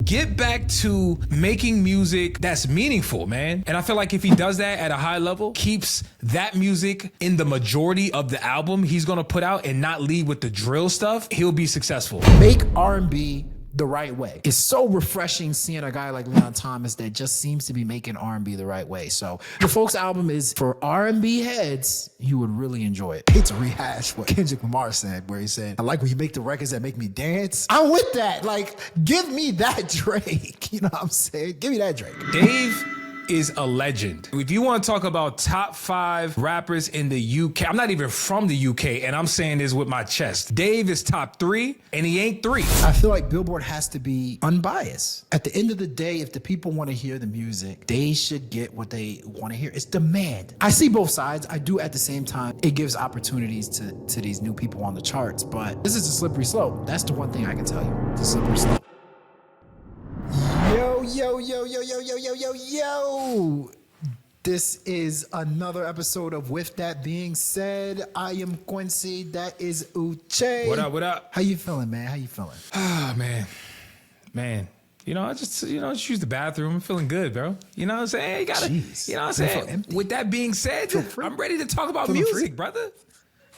get back to making music that's meaningful, man. And I feel like if he does that at a high level, keeps that music in the majority of the album he's gonna put out and not lead with the drill stuff, he'll be successful. Make R&B the right way. It's so refreshing seeing a guy like Leon Thomas that just seems to be making R&B the right way. So the Folks album is for R&B heads. You would really enjoy it. I hate to rehash what Kendrick Lamar said, where he said, I like when you make the records that make me dance. I'm with that. Like, give me that Drake. You know what I'm saying? Give me that Drake. Dave is a legend. If you want to talk about top 5 rappers in the UK, I'm not even from the UK, and I'm saying this with my chest. Dave is top 3, and he ain't 3. I feel like Billboard has to be unbiased. At the end of the day, if the people want to hear the music, they should get what they want to hear. It's demand. I see both sides. I do at the same time. It gives opportunities to these new people on the charts, but this is a slippery slope. That's the one thing I can tell you. It's a slippery slope. Yo. This is another episode of With That Being Said. I am Quincy. That is Uche. What up? How you feeling, man? How you feeling? Ah, man. You know, I just use the bathroom. I'm feeling good, bro. You know what I'm saying? You gotta, Jeez. you know what I'm saying? With that being said, I'm ready to talk about Feeling music, free? brother.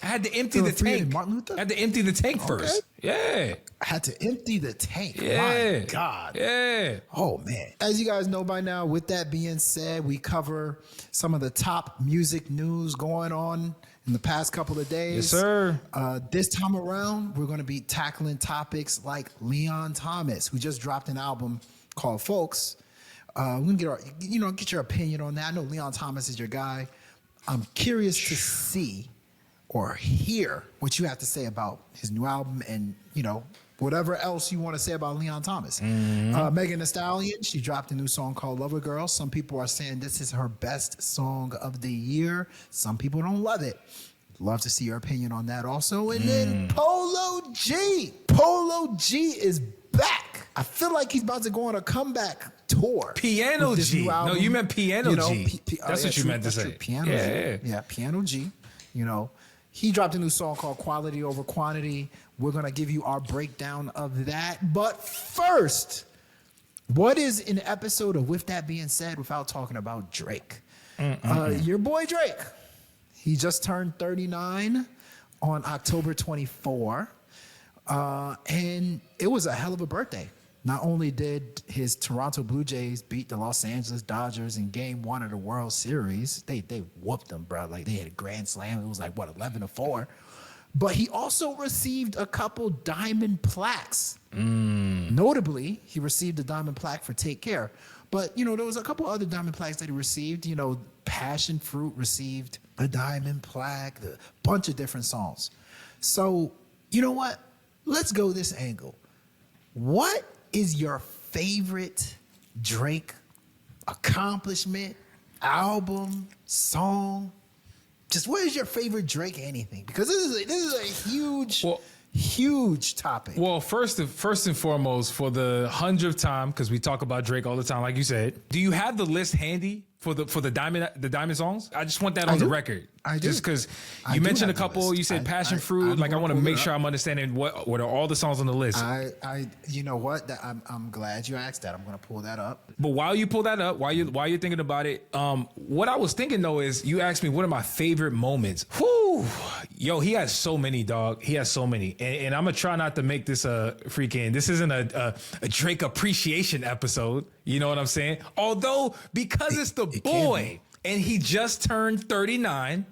I had to empty Feeling the free tank. and Martin Luther? I had to empty the tank first. Yeah. I had to empty the tank. Yeah. My God. Yeah. Oh, man. As you guys know by now, with that being said, we cover some of the top music news going on in the past couple of days. Yes, sir. This time around, we're going to be tackling topics like Leon Thomas, who just dropped an album called Folks. We're going to get your opinion on that. I know Leon Thomas is your guy. I'm curious to see or hear what you have to say about his new album and, whatever else you want to say about Leon Thomas. Mm-hmm. Megan Thee Stallion, she dropped a new song called Lover Girl. Some people are saying this is her best song of the year. Some people don't love it. Love to see your opinion on that also. And then Polo G. Polo G is back. I feel like he's about to go on a comeback tour. Piano G. No, you meant Piano G. That's what you meant to say. True. Piano G. Yeah, Piano G. He dropped a new song called Quality Over Quantity. We're going to give you our breakdown of that. But first, what is an episode of With That Being Said without talking about Drake? Your boy Drake. He just turned 39 on October 24. And it was a hell of a birthday. Not only did his Toronto Blue Jays beat the Los Angeles Dodgers in Game 1 of the World Series, they whooped them, bro. Like, they had a grand slam. It was like, 11-4. But he also received a couple Diamond Plaques. Notably, he received a Diamond Plaque for Take Care. But, there was a couple other Diamond Plaques that he received. Passion Fruit received a Diamond Plaque, a bunch of different songs. So, you know what? Let's go this angle. What is your favorite Drake accomplishment, album, song? Just what is your favorite Drake anything? Because this is a huge topic. Well, first and foremost, for the 100th time, because we talk about Drake all the time, like you said, do you have the list handy for the Diamond songs? I just want that on the record. I do. Just because you mentioned a couple, you said Passion Fruit. I want to make sure I'm understanding what are all the songs on the list. You know what? I'm glad you asked that. I'm going to pull that up. But while you pull that up, while you're thinking about it, what I was thinking though is you asked me what are my favorite moments. Whew, yo, he has so many, dog. He has so many, and I'm gonna try not to make this a freaking. This isn't a Drake appreciation episode. You know what I'm saying? Although because it's the boy and he just turned 39,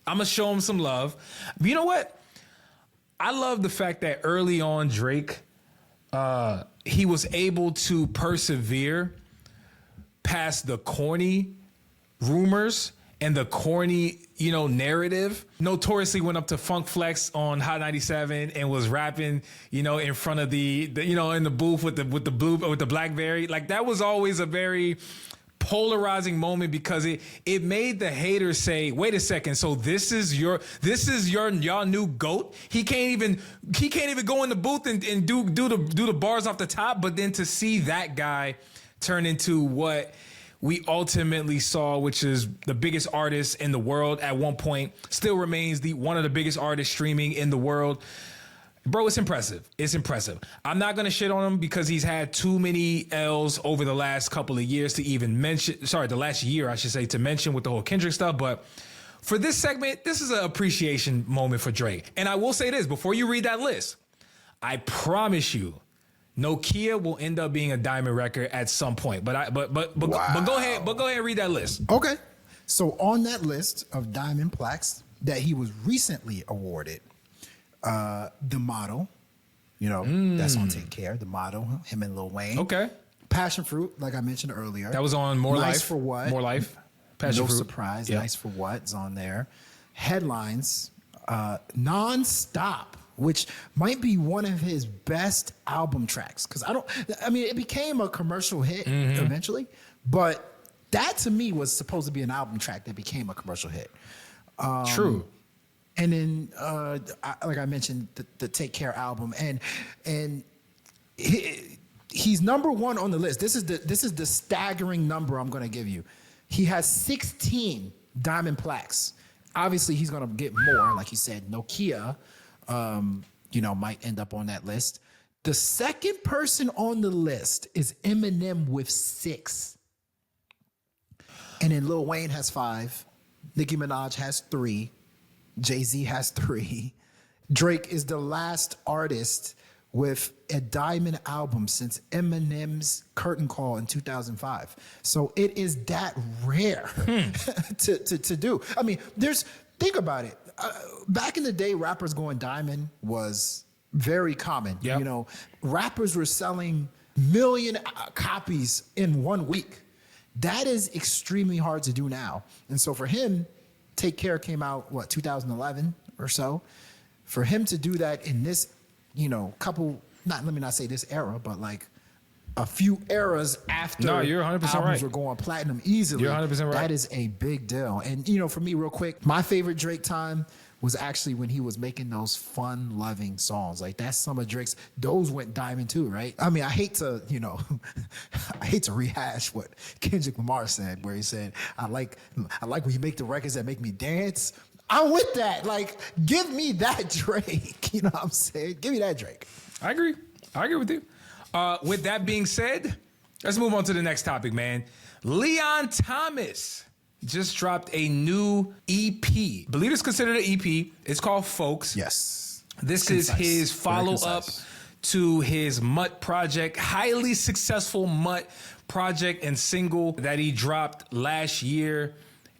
I'm gonna show him some love. You know what? I love the fact that early on Drake, he was able to persevere past the corny rumors and the corny, narrative. Notoriously went up to Funk Flex on Hot 97 and was rapping, in front of the in the booth with the BlackBerry. Like that was always a very polarizing moment because it made the haters say, wait a second, so this is y'all new GOAT? He can't even go in the booth and do the bars off the top, but then to see that guy turn into what we ultimately saw, which is the biggest artist in the world at one point, still remains one of the biggest artists streaming in the world. Bro, it's impressive. It's impressive. I'm not going to shit on him because he's had too many L's over the last couple of years to even mention. Sorry, the last year, I should say, to mention with the whole Kendrick stuff. But for this segment, this is an appreciation moment for Drake. And I will say this before you read that list. I promise you, Nokia will end up being a diamond record at some point. But go ahead and read that list. Okay. So on that list of diamond plaques that he was recently awarded, The Motto, that's on Take Care. The Motto, him and Lil Wayne. Okay. Passion Fruit, like I mentioned earlier. That was on More Nice Life. for What? More Life. Passion No Fruit. Surprise. Yep. Nice for What is on there. Headlines, Non-Stop, which might be one of his best album tracks. Because it became a commercial hit eventually, but that to me was supposed to be an album track that became a commercial hit. True. And then, like I mentioned, the Take Care album, and he's number one on the list. This is the staggering number I'm going to give you. He has 16 diamond plaques. Obviously, he's going to get more. Like you said, Nokia, might end up on that list. The second person on the list is Eminem with 6. And then Lil Wayne has 5. Nicki Minaj has 3. Jay-Z has 3. Drake is the last artist with a diamond album since Eminem's Curtain Call in 2005. So it is that rare to do. I mean, think about it. Back in the day, rappers going diamond was very common. Yep. Rappers were selling million copies in 1 week. That is extremely hard to do now. And so for him, Take Care came out, 2011 or so. For him to do that in this, let me not say this era, but like a few eras after you're 100% albums right. were going platinum easily. You're 100% right. That is a big deal. And, for me, real quick, my favorite Drake time was actually when he was making those fun-loving songs. Like that Summer Drake's, those went diamond too, right? I mean, I hate to rehash what Kendrick Lamar said, where he said, I like when you make the records that make me dance. I'm with that. Like, give me that Drake. You know what I'm saying? Give me that Drake. I agree with you. With that being said, let's move on to the next topic, man. Leon Thomas just dropped a new EP. I believe it's considered an EP. It's called Folks. Yes. This is his follow-up to his Mutt project, highly successful Mutt project and single that he dropped last year.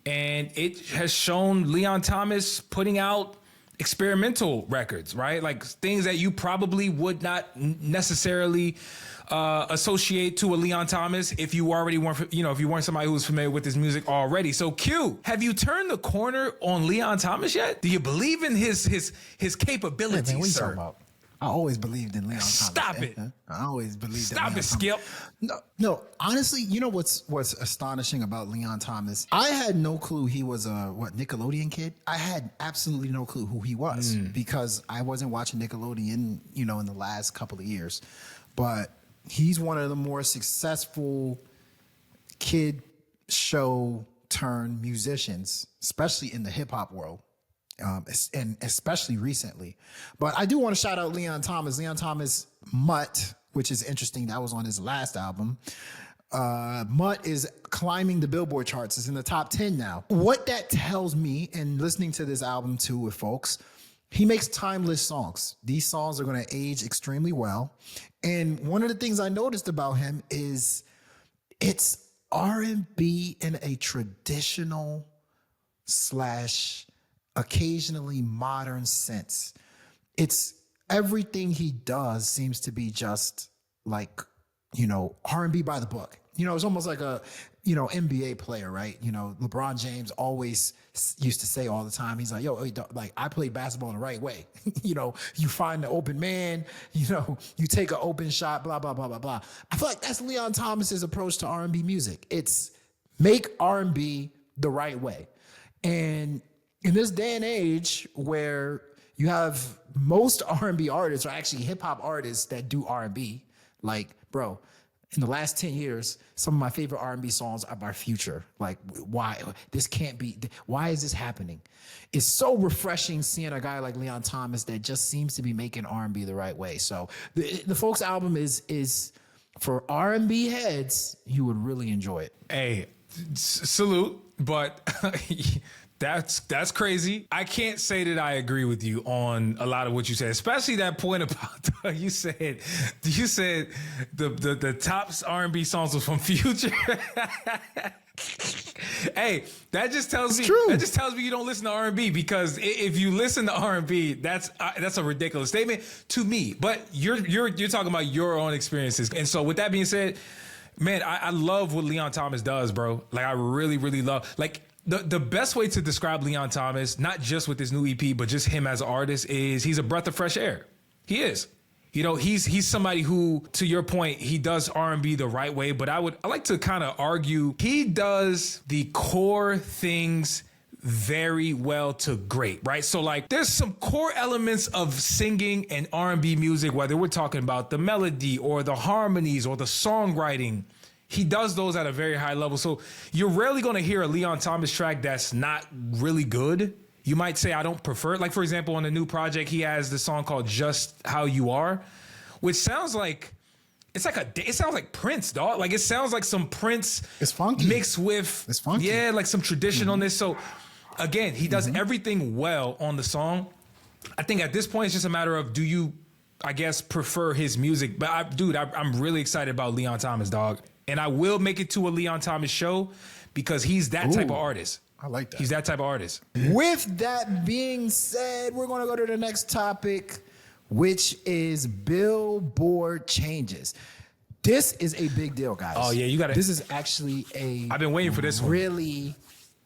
And it has shown Leon Thomas putting out experimental records, right? Like things that you probably would not necessarily associate to a Leon Thomas if you already weren't, if you weren't somebody who was familiar with his music already. So Q, have you turned the corner on Leon Thomas yet? Do you believe in his capabilities, Hey man, what you sir? talking about? I always believed in Leon Thomas. Stop it. I always believed in Stop Leon it, Thomas. Skip. No, honestly, you know what's astonishing about Leon Thomas? I had no clue he was a Nickelodeon kid. I had absolutely no clue who he was because I wasn't watching Nickelodeon, in the last couple of years. But he's one of the more successful kid show turned musicians, especially in the hip hop world. And especially recently. But I do want to shout out Leon Thomas. Leon Thomas Mutt, which is interesting. That was on his last album. Mutt is climbing the Billboard charts. It's in the top 10 now. What that tells me, and listening to this album too with folks, he makes timeless songs. These songs are going to age extremely well. And one of the things I noticed about him is it's R&B in a traditional / occasionally modern sense. It's everything he does seems to be just like, R&B by the book. It's almost like a, NBA player, right? LeBron James always used to say all the time, he's like, I play basketball the right way. You find the open man, you take an open shot, blah, blah, blah, blah, blah. I feel like that's Leon Thomas's approach to R&B music. It's make R&B the right way. And in this day and age where you have most R&B artists are actually hip hop artists that do R&B, like, bro, in the last 10 years, some of my favorite R&B songs are by Future. Like, why? This can't be. Why is this happening? It's so refreshing seeing a guy like Leon Thomas that just seems to be making R&B the right way. So the Folks album is for R&B heads, you would really enjoy it. Hey, salute, but that's crazy. I can't say that I agree with you on a lot of what you said, especially that point about you said the top R&B songs was from Future. Hey, that just tells me true. That just tells me you don't listen to R&B, because if you listen to R&B, that's a ridiculous statement to me. But you're talking about your own experiences, and so with that being said, man, I love what Leon Thomas does, bro. Like, I really, really love, like, the best way to describe Leon Thomas, not just with his new EP, but just him as an artist, is he's a breath of fresh air. He is. You know, he's somebody who, to your point, he does R&B the right way, but I like to kind of argue he does the core things very well to great, right? So, like, there's some core elements of singing and R&B music, whether we're talking about the melody or the harmonies or the songwriting. He does those at a very high level. So you're rarely going to hear a Leon Thomas track that's not really good. You might say, I don't prefer it. Like, for example, on the new project, he has this song called Just How You Are, which sounds like, it sounds like Prince, dog. Like, it sounds like some Prince. It's funky. Mixed with, it's funky. Yeah, like some tradition on this. So again, he does everything well on the song. I think at this point, it's just a matter of, do you, I guess, prefer his music? But I'm really excited about Leon Thomas, dog. And I will make it to a Leon Thomas show, because he's that type of artist. I like that. He's that type of artist. With that being said, we're going to go to the next topic, which is Billboard changes. This is a big deal, guys. Oh, yeah, you got to. This is actually I've been waiting for this one. Really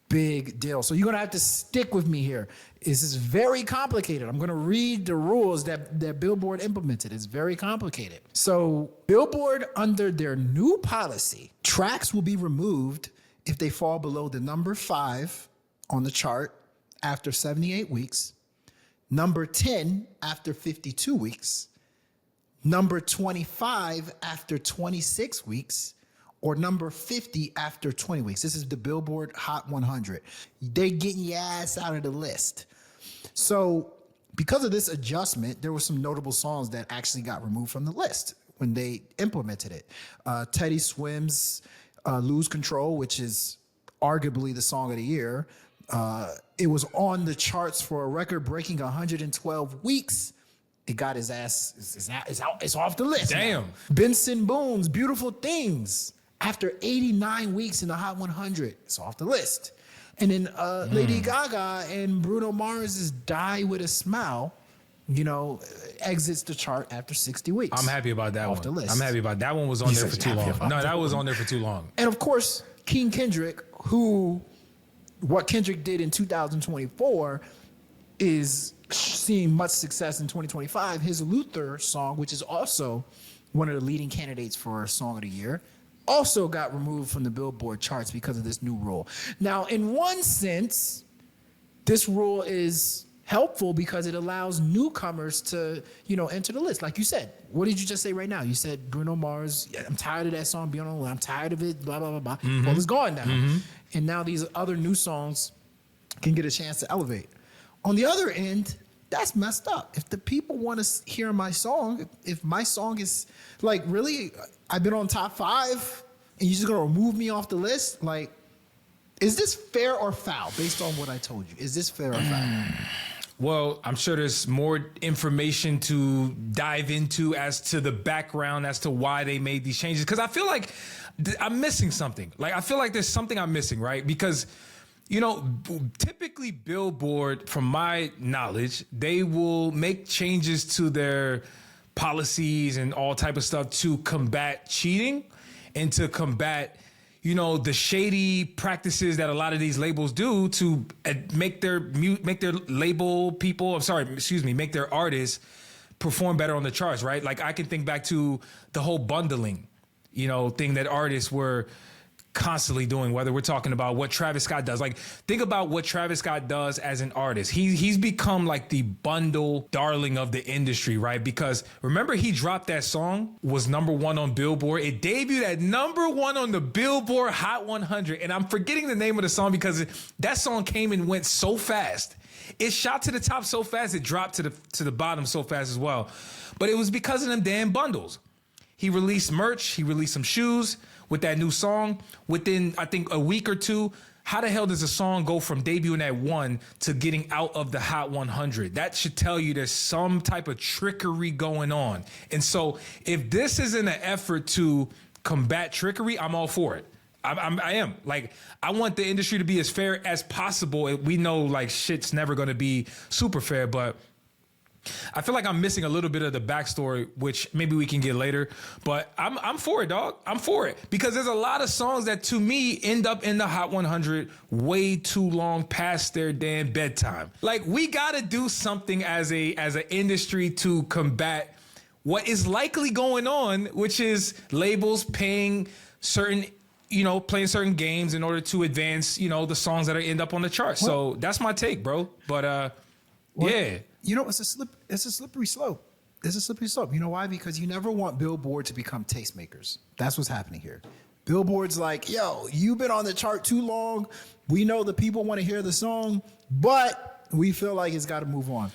big deal. So you're going to have to stick with me here. This is very complicated. I'm going to read the rules that Billboard implemented. It's very complicated. So Billboard, under their new policy, tracks will be removed if they fall below the number 5 on the chart after 78 weeks, number 10 after 52 weeks, number 25 after 26 weeks, or number 50 after 20 weeks. This is the Billboard Hot 100. They're getting your ass out of the list. So because of this adjustment, there were some notable songs that actually got removed from the list when they implemented it. Teddy Swims' Lose Control, which is arguably the song of the year. It was on the charts for a record-breaking 112 weeks. It got his ass, it's off the list. Damn. Now. Benson Boone's Beautiful Things, after 89 weeks in the Hot 100, it's off the list. And then Lady Gaga and Bruno Mars's Die With a Smile, exits the chart after 60 weeks. I'm happy about that one. Off the list. I'm happy about that one. Was on there for too long. No, that was on there for too long. And of course, King Kendrick, what Kendrick did in 2024 is seeing much success in 2025. His Luther song, which is also one of the leading candidates for Song of the Year, also got removed from the Billboard charts because of this new rule. Now, in one sense, this rule is helpful because it allows newcomers to, enter the list. Like you said, what did you just say right now? You said Bruno Mars, I'm tired of that song being on, I'm tired of it, blah, blah, blah, blah. Mm-hmm. Well, it's gone now. And now these other new songs can get a chance to elevate. On the other end, that's messed up. If the people want to hear my song, if my song is like, really, I've been on top 5 and you're just going to remove me off the list? Like, is this fair or foul based on what I told you? Is this fair or foul? Well, I'm sure there's more information to dive into as to the background as to why they made these changes. Because I feel like I'm missing something. Like, I feel like there's something I'm missing, right? Because, typically Billboard, from my knowledge, they will make changes to their policies and all type of stuff to combat cheating and to combat the shady practices that a lot of these labels do to make their artists perform better on the charts, right? Like, I can think back to the whole bundling, thing that artists were constantly doing, whether we're talking about what Travis Scott does. Like, think about what Travis Scott does as an artist. He's become like the bundle darling of the industry, right? Because remember, he dropped that song, was #1 on Billboard. It debuted at #1 on the Billboard Hot 100. And I'm forgetting the name of the song because that song came and went so fast. It shot to the top so fast, it dropped to the bottom so fast as well. But it was because of them damn bundles. He released merch, he released some shoes with that new song. Within, I think, a week or two, how the hell does a song go from debuting at 1 to getting out of the Hot 100? That should tell you there's some type of trickery going on. And so if this isn't an effort to combat trickery, I'm all for it. I am. Like, I want the industry to be as fair as possible. We know, like, shit's never going to be super fair, but I feel like I'm missing a little bit of the backstory, which maybe we can get later. But I'm for it, dog. I'm for it. Because there's a lot of songs that, to me, end up in the Hot 100 way too long past their damn bedtime. Like, we got to do something as an industry to combat what is likely going on, which is labels paying certain, playing certain games in order to advance, the songs that end up on the charts. So that's my take, bro. But yeah. It's a slippery slope. It's a slippery slope. You know why? Because you never want Billboard to become tastemakers. That's what's happening here. Billboard's like, yo, you've been on the chart too long. We know the people want to hear the song, but we feel like it's got to move on.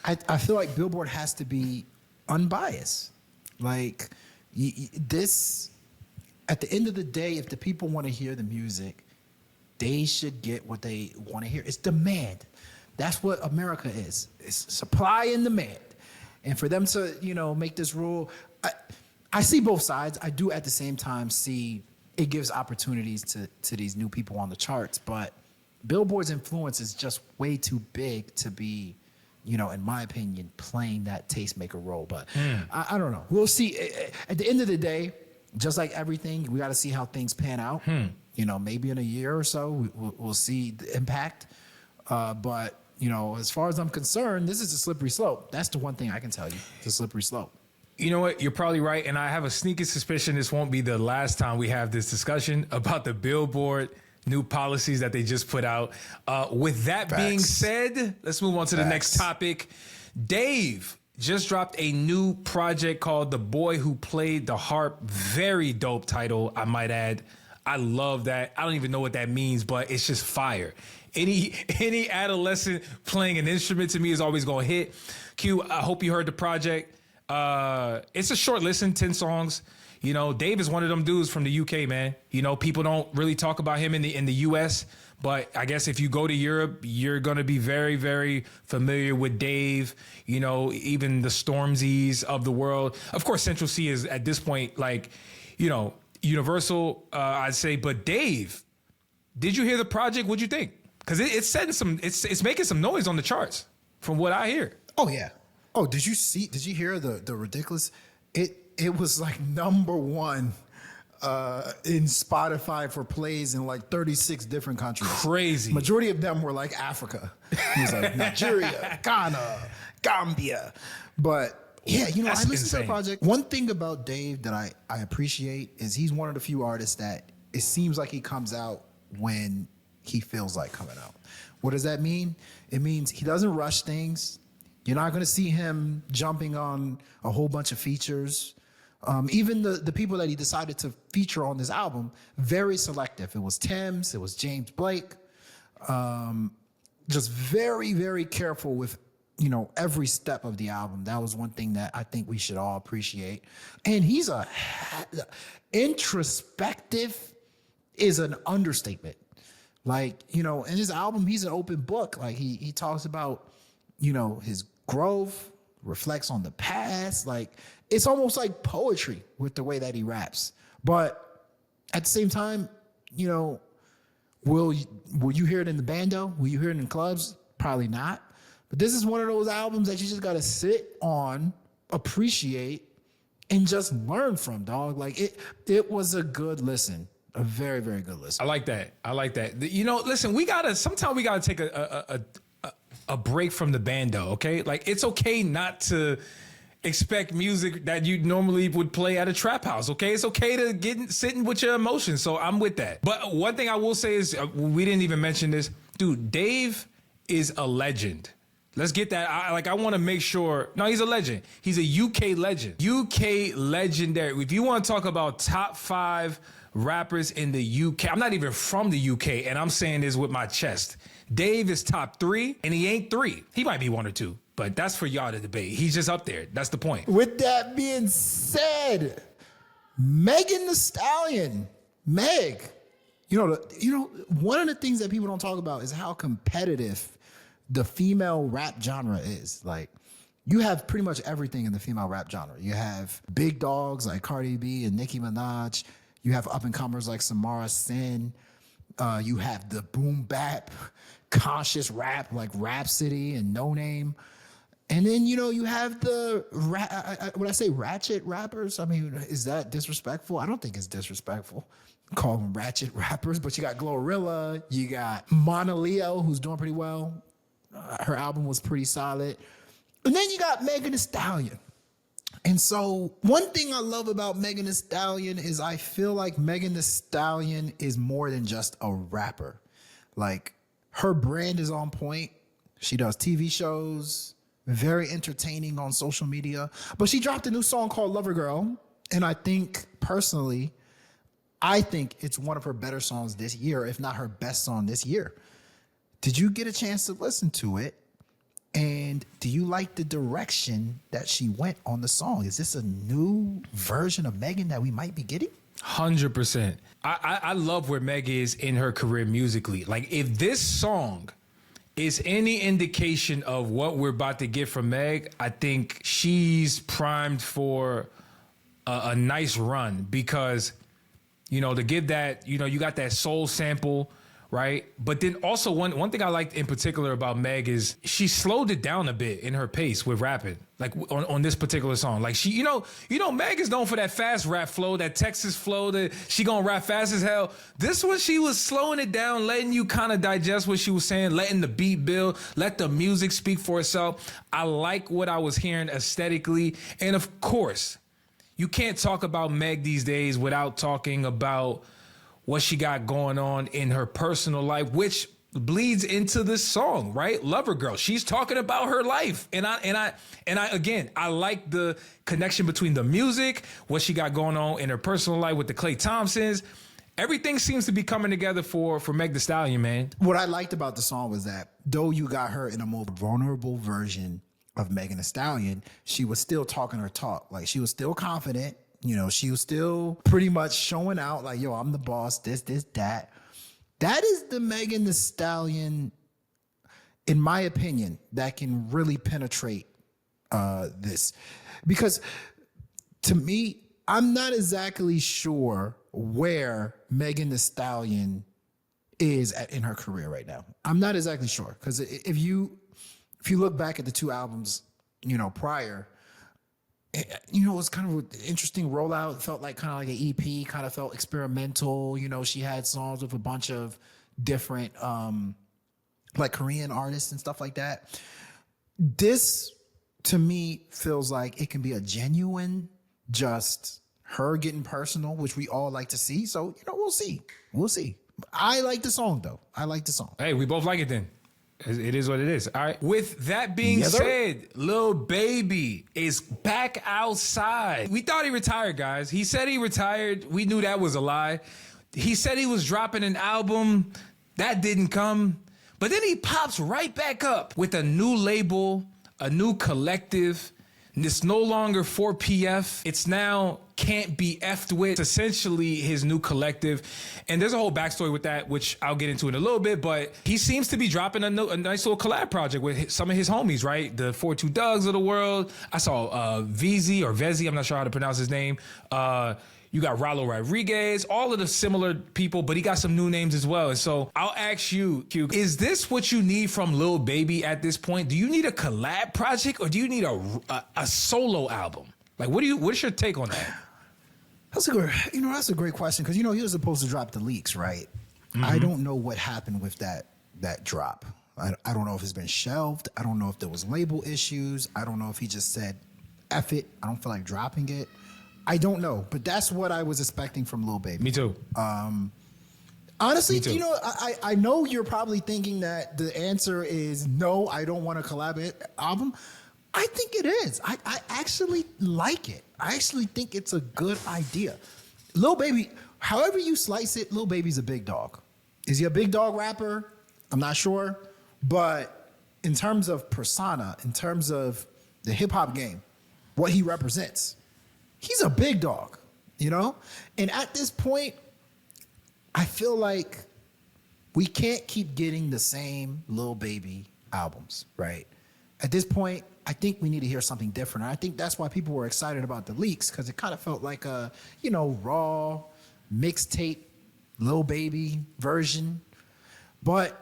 I feel like Billboard has to be unbiased. Like, this, at the end of the day, if the people want to hear the music, they should get what they want to hear. It's demand. That's what America is. It's supply and demand. And for them to, make this rule, I see both sides. I do at the same time see it gives opportunities to these new people on the charts. But Billboard's influence is just way too big to be, in my opinion, playing that tastemaker role. But I don't know. We'll see. At the end of the day, just like everything, we got to see how things pan out. Maybe in a year or so, we'll see the impact. But as far as I'm concerned, this is a slippery slope. That's the one thing I can tell you. It's a slippery slope. You know what? You're probably right. And I have a sneaky suspicion this won't be the last time we have this discussion about the Billboard new policies that they just put out. With that being said, let's move on to the next topic. Dave just dropped a new project called The Boy Who Played the Harp. Very dope title, I might add. I love that. I don't even know what that means, but it's just fire. Any adolescent playing an instrument to me is always going to hit. Q, I hope you heard the project. It's a short listen, 10 songs. Dave is one of them dudes from the UK, man. People don't really talk about him in the US, but I guess if you go to Europe, you're going to be very, very familiar with Dave, even the Stormzy's of the world. Of course, Central C is at this point, like, universal, I'd say. But Dave, did you hear the project? What'd you think? Because it's setting it's making some noise on the charts from what I hear. Oh yeah. Oh, did you hear the ridiculous? It was like #1 in Spotify for plays in like 36 different countries. Crazy. Majority of them were like Africa. It was like Nigeria, Ghana, Gambia. But yeah, I listened to the project. One thing about Dave that I appreciate is he's one of the few artists that it seems like he comes out when he feels like coming out. What does that mean? It means he doesn't rush things. You're not going to see him jumping on a whole bunch of features. Even the people that he decided to feature on this album, very selective. It was Thames, it was James Blake. Just very, very careful with, every step of the album. That was one thing that I think we should all appreciate. And he's introspective is an understatement. Like, in his album, he's an open book. Like he talks about, his growth, reflects on the past. Like, it's almost like poetry with the way that he raps. But at the same time, will you hear it in the bando? Will you hear it in clubs? Probably not. But this is one of those albums that you just got to sit on, appreciate, and just learn from, dog. Like, it was a good listen. A very, very good listen. I like that. Listen, sometimes we gotta take a break from the bando, okay? Like, it's okay not to expect music that you normally would play at a trap house. Okay, it's okay to sitting with your emotions. So I'm with that. But one thing I will say is we didn't even mention this, dude. Dave is a legend. Let's get that. I want to make sure. No, he's a legend. He's a UK legend. UK legendary. If you want to talk about top 5 rappers in the UK, I'm not even from the UK, and I'm saying this with my chest. Dave is top 3, and he ain't 3. He might be 1 or 2, but that's for y'all to debate. He's just up there. That's the point. With that being said, Megan Thee Stallion, Meg. You know, one of the things that people don't talk about is how competitive the female rap genre is. Like, you have pretty much everything in the female rap genre. You have big dogs like Cardi B and Nicki Minaj. You have up-and-comers like Samara Sin. You have the boom bap, conscious rap like Rhapsody and No Name. And then, you have the, when I say ratchet rappers, I mean, is that disrespectful? I don't think it's disrespectful. Call them ratchet rappers, but you got Glorilla, you got Mona Leo, who's doing pretty well. Her album was pretty solid. And then you got Megan Thee Stallion. And so one thing I love about Megan Thee Stallion is I feel like Megan Thee Stallion is more than just a rapper. Like, her brand is on point. She does TV shows, very entertaining on social media. But she dropped a new song called Lover Girl. And I think, personally, it's one of her better songs this year, if not her best song this year. Did you get a chance to listen to it? And do you like the direction that she went on the song? Is this a new version of Megan that we might be getting? 100%. I love where Meg is in her career musically. Like, if this song is any indication of what we're about to get from Meg, I think she's primed for a nice run because, to give that, you got that soul sample, right? But then also one thing I liked in particular about Meg is she slowed it down a bit in her pace with rapping, like on this particular song. Like she, Meg is known for that fast rap flow, that Texas flow, that she gonna rap fast as hell. This one, she was slowing it down, letting you kind of digest what she was saying, letting the beat build, let the music speak for itself. I like what I was hearing aesthetically. And of course, you can't talk about Meg these days without talking about what she got going on in her personal life, which bleeds into this song, right? Lover Girl. She's talking about her life. And I again, I like the connection between the music, what she got going on in her personal life with the Klay Thompsons. Everything seems to be coming together for Meg Thee Stallion, man. What I liked about the song was that though you got her in a more vulnerable version of Megan Thee Stallion, she was still talking her talk. Like, she was still confident. She was still pretty much showing out like, yo, I'm the boss, this, that. That is the Megan Thee Stallion, in my opinion, that can really penetrate this. Because to me, I'm not exactly sure where Megan Thee Stallion is in her career right now. I'm not exactly sure. Because if you look back at the 2 albums, prior, it was kind of an interesting rollout. It felt like kind of like an EP, kind of felt experimental. She had songs with a bunch of different, like Korean artists and stuff like that. This, to me, feels like it can be a genuine, just her getting personal, which we all like to see. So, we'll see. We'll see. I like the song, though. I like the song. Hey, we both like it then. It is what it is. All right. With that being said, Lil Baby is back outside. We thought he retired, guys. He said he retired. We knew that was a lie. He said he was dropping an album. That didn't come. But then he pops right back up with a new label, a new collective. And it's no longer 4PF. It's now Can't Be F'd With. It's essentially his new collective. And there's a whole backstory with that, which I'll get into in a little bit. But he seems to be dropping a nice little collab project with some of his homies, right? The 42 Dougs of the world. I saw VZ or Vezi, I'm not sure how to pronounce his name. You got Rallo Rodriguez, all of the similar people, but he got some new names as well. And so I'll ask you, Q, is this what you need from Lil Baby at this point? Do you need a collab project or do you need a solo album? Like, what's your take on that? That's a great question because he was supposed to drop the leaks, right? Mm-hmm. I don't know what happened with that drop. I don't know if it's been shelved. I don't know if there was label issues. I don't know if he just said, F it. I don't feel like dropping it. I don't know, but that's what I was expecting from Lil Baby. Me too. Honestly, Me too. you know, I know you're probably thinking that the answer is no, I don't want a collab album. I think it is. I actually like it. I actually think it's a good idea. Lil Baby, however you slice it, Lil Baby's a big dog. Is he a big dog rapper? I'm not sure. But in terms of persona, in terms of the hip hop game, what he represents, he's a big dog, you know? And at this point, I feel like we can't keep getting the same Lil Baby albums, right? At this point, I think we need to hear something different. And I think that's why people were excited about the leaks, because it kind of felt like a, you know, raw mixtape Lil Baby version. But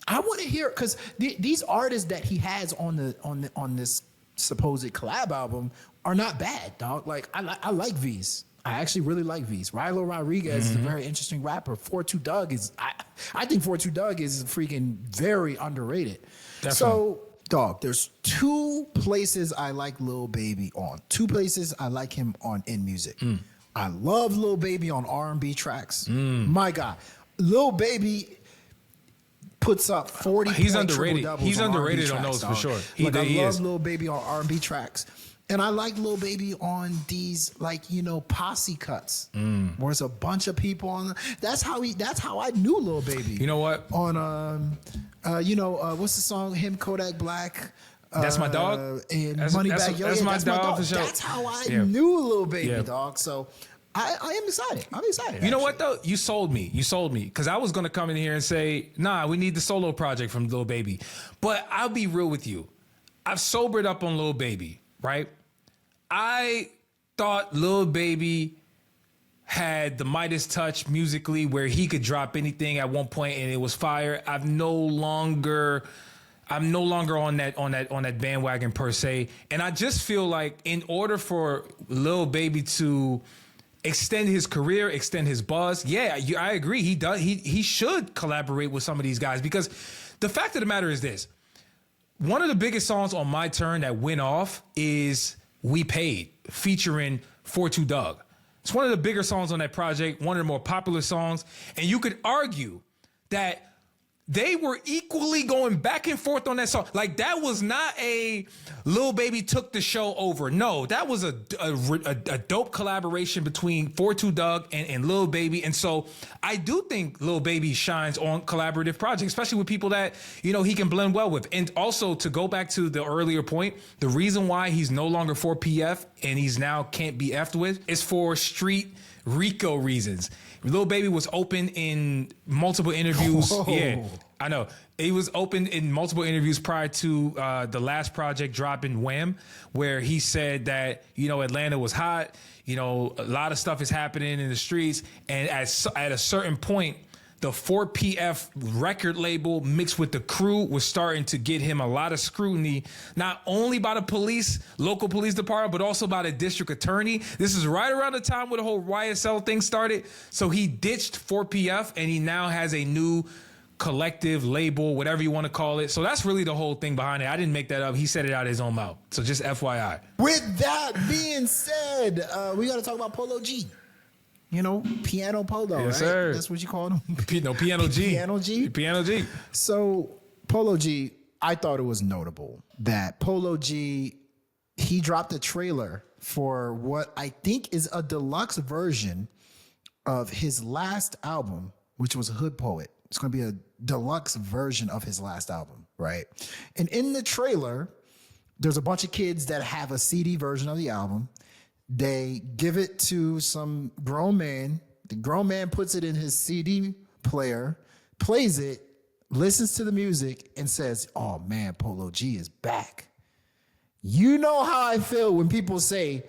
I want to hear, because these artists that he has on this supposed collab album are not bad, dog. Like I like V's. I actually really like V's. Rilo Rodriguez is a very interesting rapper. 42 Doug is, I think 42 Doug is freaking very underrated. Definitely. So, dog, there's two places I like Lil Baby on. Two places I like him on in music. I love Lil Baby on R&B tracks. My God. Lil Baby puts up 40 He's underrated. He's on underrated R&B on tracks, those for dog. sure. Like, I love Lil Baby on R&B tracks. And I like Lil Baby on these, like, you know, posse cuts, where it's a bunch of people on. That's how I knew Lil Baby. You know what? On what's the song? Him, Kodak Black. That's My Dog? And That's Moneybag Yo. that's Yeah, my that's my dog dog. for sure. That's how I Yeah. knew Lil Baby, Yeah. dog. So I am excited. I'm excited. You know what actually. though? You sold me. Because I was gonna come in here and say, nah, we need the solo project from Lil Baby. But I'll be real with you. I've sobered up on Lil Baby, right? I thought Lil Baby had the Midas touch musically where he could drop anything at one point and it was fire. I'm no longer on that bandwagon per se. And I just feel like in order for Lil Baby to extend his career, extend his buzz, I agree. He should collaborate with some of these guys, because the fact of the matter is this. One of the biggest songs on My Turn that went off is We Paid, featuring 42 Doug. It's one of the bigger songs on that project, one of the more popular songs. And you could argue that they were equally going back and forth on that song. Like, that was not a Lil Baby took the show over. No, that was a dope collaboration between 42 Doug and Lil Baby. And so I do think Lil Baby shines on collaborative projects, especially with people that, you know, he can blend well with. And also, to go back to the earlier point, the reason why he's no longer for PF and he's now can't be effed with is for street RICO reasons. Lil Baby was open in multiple interviews. Whoa. Yeah, I know. He was open in multiple interviews prior to the last project dropping, Wham, where he said that, you know, Atlanta was hot. You know, a lot of stuff is happening in the streets. And at a certain point, the 4PF record label mixed with the crew was starting to get him a lot of scrutiny, not only by the police, local police department, but also by the district attorney. This is right around the time where the whole YSL thing started. So he ditched 4PF and he now has a new collective label, whatever you want to call it. So that's really the whole thing behind it. I didn't make that up. He said it out of his own mouth. So just FYI. With that being said, we got to talk about Polo G. You know, Piano Polo, Yes, right? sir. That's what you call him? Piano G. Piano G? Piano G. So, Polo G, I thought it was notable that Polo G, he dropped a trailer for what I think is a deluxe version of his last album, which was Hood Poet. It's going to be a deluxe version of his last album, right? And in the trailer, there's a bunch of kids that have a CD version of the album. They give it to some grown man. The grown man puts it in his CD player, plays it, listens to the music, and says, "Oh man, Polo G is back." You know how I feel when people say,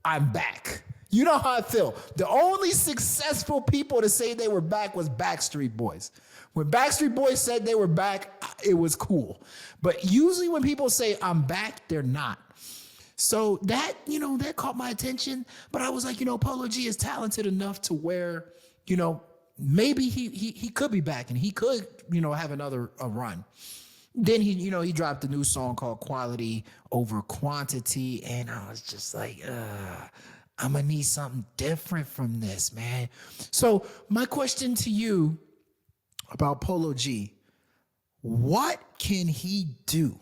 "I'm back." You know how I feel. The only successful people to say they were back was Backstreet Boys. When Backstreet Boys said they were back, it was cool. But usually when people say, "I'm back," they're not. So that, you know, that caught my attention. But I was like, you know, Polo G is talented enough to where, you know, maybe he could be back and he could, you know, have another run. Then he dropped a new song called Quality Over Quantity. And I was just like, I'm going to need something different from this, man. So my question to you about Polo G, what can he do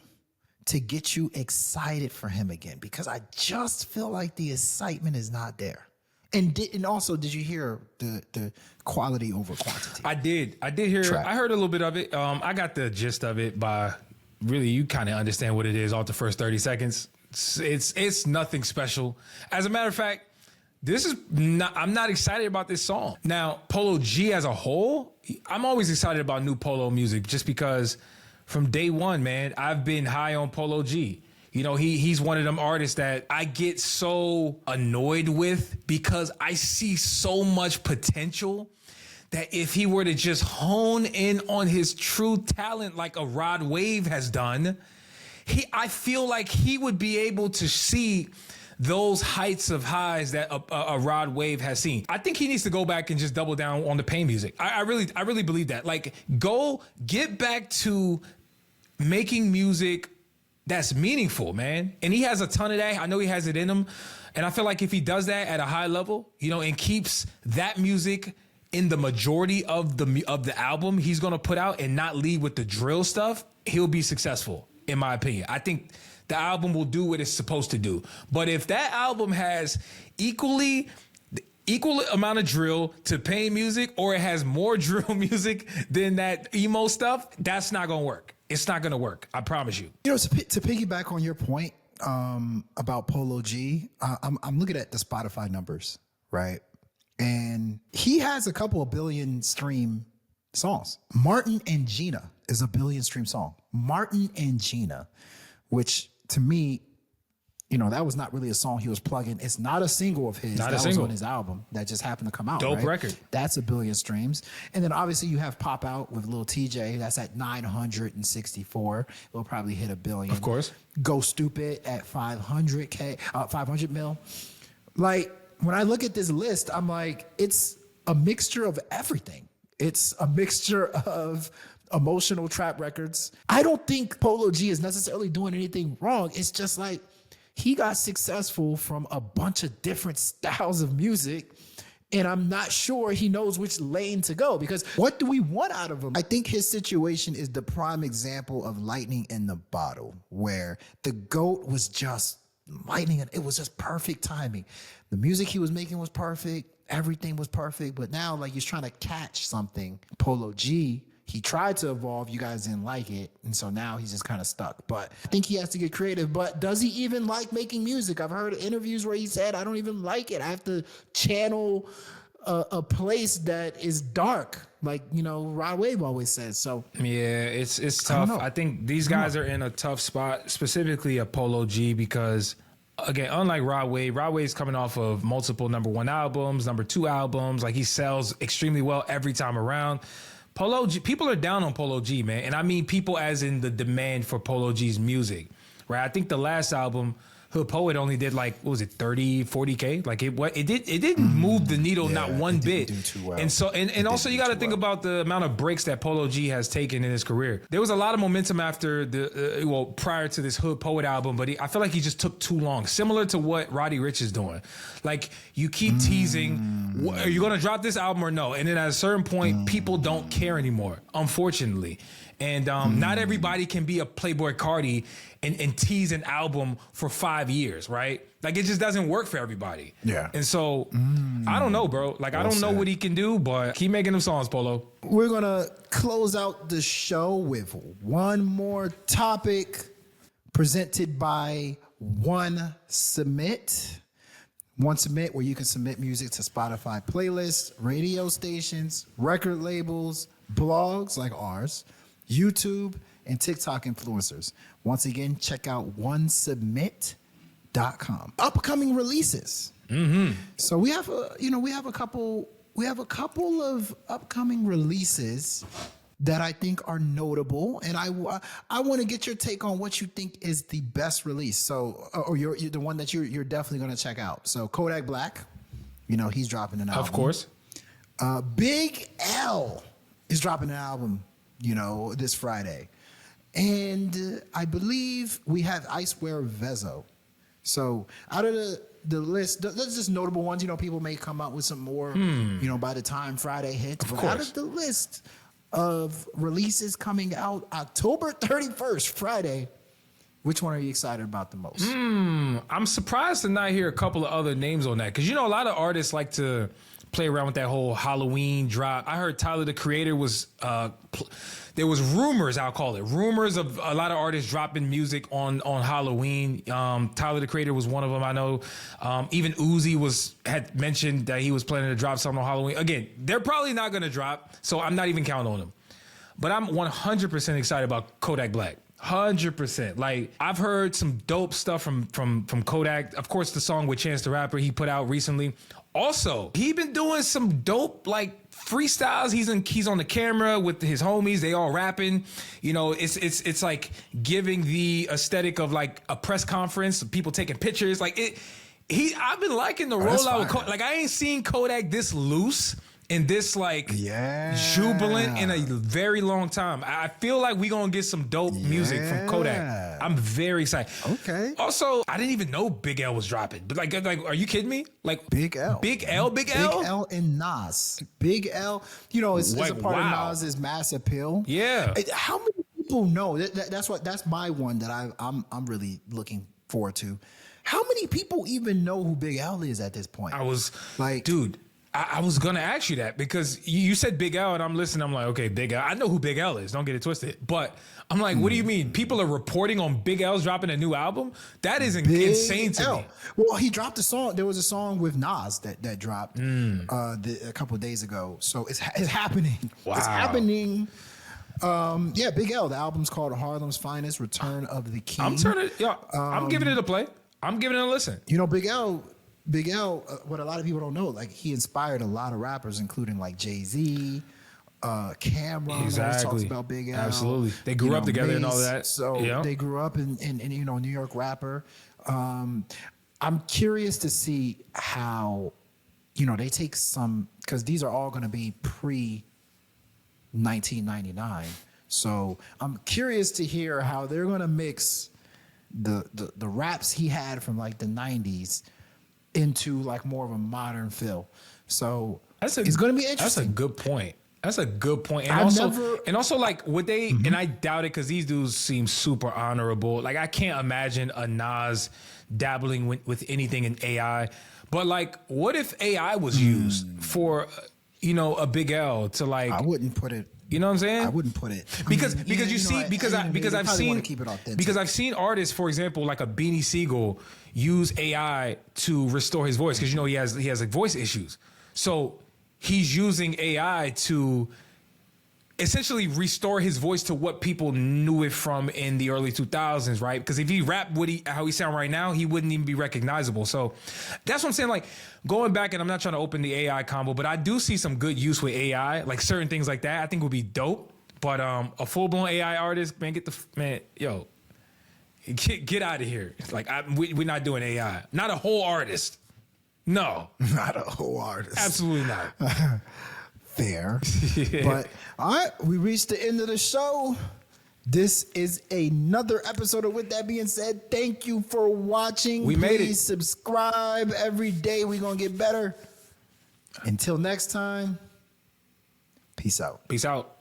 to get you excited for him again? Because I just feel like the excitement is not there. And also, did you hear the Quality Over Quantity? I did hear. Track. I heard a little bit of it. I got the gist of it by really. You kind of understand what it is off the first 30 seconds. It's nothing special. As a matter of fact, I'm not excited about this song. Now, Polo G as a whole, I'm always excited about new Polo music just because from day one, man, I've been high on Polo G. You know, he's one of them artists that I get so annoyed with because I see so much potential that if he were to just hone in on his true talent like a Rod Wave has done, I feel like he would be able to see those heights of highs that a Rod Wave has seen. I think he needs to go back and just double down on the pain music. I really believe that. Like, get back to making music that's meaningful, man. And he has a ton of that. I know he has it in him. And I feel like if he does that at a high level, and keeps that music in the majority of the album he's going to put out and not lead with the drill stuff, he'll be successful, in my opinion. I think the album will do what it's supposed to do. But if that album has equal amount of drill to pain music, or it has more drill music than that emo stuff, that's not going to work. It's not going to work. I promise you. To piggyback on your point about Polo G, I'm looking at the Spotify numbers, right? And he has a couple of billion stream songs. Martin and Gina is a billion stream song. Martin and Gina, which to me, that was not really a song he was plugging. It's not a single of his. That was on his album that just happened to come out. Dope right? record. That's a billion streams. And then obviously you have Pop Out with Lil TJ. That's at 964. It'll probably hit a billion. Of course. Go Stupid at 500 mil. Like, when I look at this list, I'm like, it's a mixture of everything. It's a mixture of emotional trap records. I don't think Polo G is necessarily doing anything wrong. It's just like, he got successful from a bunch of different styles of music, and I'm not sure he knows which lane to go, because what do we want out of him? I think his situation is the prime example of lightning in the bottle, where the GOAT was just lightning, and it was just perfect timing. The music he was making was perfect. Everything was perfect, but now like he's trying to catch something. Polo G, he tried to evolve. You guys didn't like it. And so now he's just kind of stuck. But I think he has to get creative. But does he even like making music? I've heard interviews where he said, I don't even like it. I have to channel a place that is dark. Like, Rod Wave always says. So yeah, it's tough. I think these guys are in a tough spot, specifically a Polo G, because again, unlike Rod Wave's coming off of multiple #1 albums, #2 albums. Like, he sells extremely well every time around. Polo G, people are down on Polo G, man. And I mean people as in the demand for Polo G's music, right? I think the last album, Hood Poet, only did like, what was it, 30, 40K? Like it didn't move the needle, not one bit. Do too well. And so, and also you got to think about the amount of breaks that Polo G has taken in his career. There was a lot of momentum after prior to this Hood Poet album, but I feel like he just took too long. Similar to what Roddy Ricch is doing. Like, you keep teasing, are you going to drop this album or no? And then at a certain point, people don't care anymore, unfortunately. And not everybody can be a Playboy Cardi and tease an album for 5 years, right? Like, it just doesn't work for everybody. Yeah. And so, I don't know, bro. Like, I don't know what he can do, but keep making them songs, Polo. We're going to close out the show with one more topic presented by One Submit. One Submit, where you can submit music to Spotify playlists, radio stations, record labels, blogs like ours, YouTube, and TikTok influencers. Once again, check out onesubmit.com. Upcoming releases. So we have a couple of upcoming releases that I think are notable, and I want to get your take on what you think is the best release. So, or you're the one that you're definitely going to check out. So Kodak Black, he's dropping an album. Of course. Big L is dropping an album, this Friday. And I believe we have Icewear Vezo. So out of the list, those just notable ones. You know, people may come out with some more, you know, by the time Friday hits. Of but course. out of the list of releases coming out October 31st, Friday, which one are you excited about the most? I'm surprised to not hear a couple of other names on that, because you know a lot of artists like to play around with that whole Halloween drop. I heard Tyler the Creator was there was rumors, I'll call it rumors, of a lot of artists dropping music on Halloween. Tyler the Creator was one of them, I know. Even Uzi had mentioned that he was planning to drop something on Halloween. Again, they're probably not going to drop, so I'm not even counting on them. But I'm 100% excited about Kodak Black. 100%. Like, I've heard some dope stuff from Kodak. Of course, the song with Chance the Rapper he put out recently. Also, he been doing some dope like freestyles. He's on the camera with his homies. They all rapping. You know, it's like giving the aesthetic of like a press conference, people taking pictures. Like I've been liking the rollout with Kodak. Like, I ain't seen Kodak this loose and this like jubilant in a very long time. I feel like we gonna get some dope music from Kodak. I'm very excited. Okay. Also, I didn't even know Big L was dropping. But like, are you kidding me? Like Big L. Big L. Big L and Nas. Big L. You know, it's a part of Nas's mass appeal. Yeah. How many people know that's my one that I'm really looking forward to. How many people even know who Big L is at this point? I was like, dude. I was gonna ask you that because you said Big L and I'm listening. I'm like, okay, Big L. I know who Big L is. Don't get it twisted. But I'm like, what do you mean? People are reporting on Big L's dropping a new album? That is insane to me. Well, he dropped a song. There was a song with Nas that dropped a couple of days ago. So it's happening. Wow. It's happening. Big L. The album's called Harlem's Finest: Return of the King. I'm giving it a play. I'm giving it a listen. You know, Big L, what a lot of people don't know, like he inspired a lot of rappers, including like Jay-Z, Cameron. Exactly. Talks about Big L. Absolutely. They grew up together and all that. So they grew up in you know, New York rapper. I'm curious to see how, you know, they take some, because these are all going to be pre-1999. So I'm curious to hear how they're going to mix the raps he had from like the 90s into like more of a modern feel. So it's going to be interesting. That's a good point. And also like would they, and I doubt it because these dudes seem super honorable. Like I can't imagine a Nas dabbling with anything in AI. But like, what if AI was used for, you know, a Big L to like, I wouldn't put it. You know what I'm saying? I wouldn't put it because I've seen artists, for example, like a Beanie Siegel, use AI to restore his voice because you know he has like voice issues, so he's using AI to essentially restore his voice to what people knew it from in the early 2000s, right? Because if he rapped how he sound right now, he wouldn't even be recognizable. So that's what I'm saying. Like going back, and I'm not trying to open the AI combo, but I do see some good use with AI, like certain things like that. I think would be dope. But a full blown AI artist, man, get out of here. Like we're not doing AI. Not a whole artist. No, not a whole artist. Absolutely not. Fair. But all right, we reached the end of the show. This is another episode of With That Being Said. Thank you for watching. We made it. Please subscribe. Every day we're going to get better. Until next time, peace out. Peace out.